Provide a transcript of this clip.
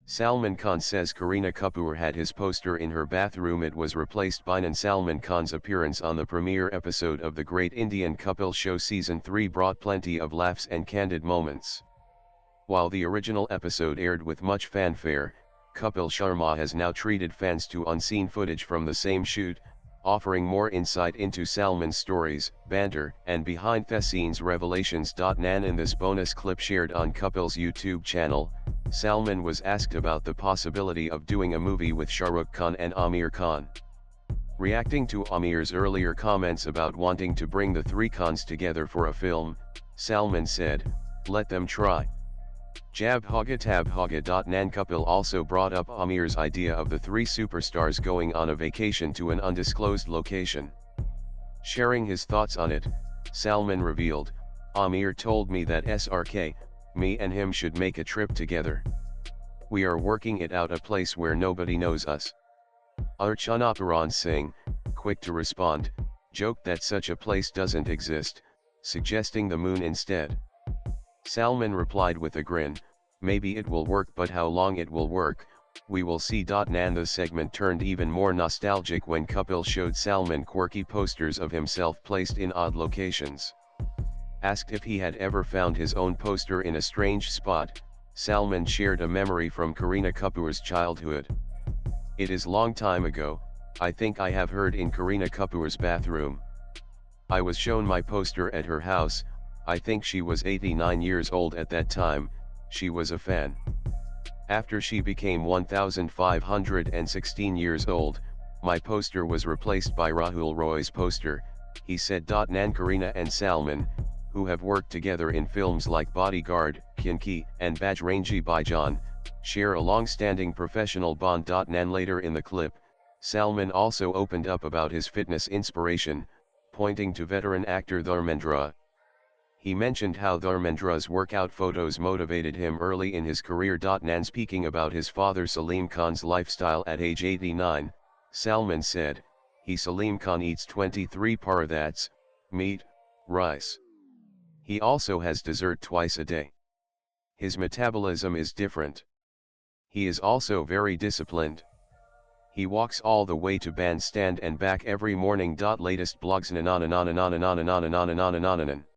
Salman Khan says Kareena Kapoor had his poster in her bathroom. It was replaced by Nan. Salman Khan's appearance on the premiere episode of the Great Indian Couple Show Season 3 brought plenty of laughs and candid moments. While the original episode aired with much fanfare, Kapil Sharma has now treated fans to unseen footage from the same shoot, offering more insight into Salman's stories, banter, and behind-the-scenes revelations. Nan. In this bonus clip shared on Kapil's YouTube channel, Salman was asked about the possibility of doing a movie with Shah Rukh Khan and Aamir Khan. Reacting to Aamir's earlier comments about wanting to bring the three Khans together for a film, Salman said, "Let them try. Jab hoga tab hoga." Nan. Kapil also brought up Aamir's idea of the three superstars going on a vacation to an undisclosed location. Sharing his thoughts on it, Salman revealed, "Aamir told me that SRK, me and him should make a trip together. We are working it out, a place where nobody knows us." Archana Puran Singh, quick to respond, joked that such a place doesn't exist, suggesting the moon instead. Salman replied with a grin, "Maybe it will work, but how long it will work, we will see." Nan. The segment turned even more nostalgic when Kapil showed Salman quirky posters of himself placed in odd locations. Asked if he had ever found his own poster in a strange spot, Salman shared a memory from Kareena Kapoor's childhood. "It is long time ago, I think I have heard in Kareena Kapoor's bathroom. I was shown my poster at her house. I think she was 89 years old at that time. She was a fan. After she became 1516 years old, my poster was replaced by Rahul Roy's poster," he said. Nan. Kareena and Salman, who have worked together in films like Bodyguard, Kinki, and Bajrangi Bhaijaan, share a long-standing professional bond. Nan. Later in the clip, Salman also opened up about his fitness inspiration, pointing to veteran actor Dharmendra. He mentioned how Dharmendra's workout photos motivated him early in his career. Nan. Speaking about his father Salim Khan's lifestyle at age 89, Salman said, Salim Khan eats 23 parathats, meat, rice. He also has dessert twice a day. His metabolism is different. He is also very disciplined. He walks all the way to bandstand and back every morning. Latest blogs.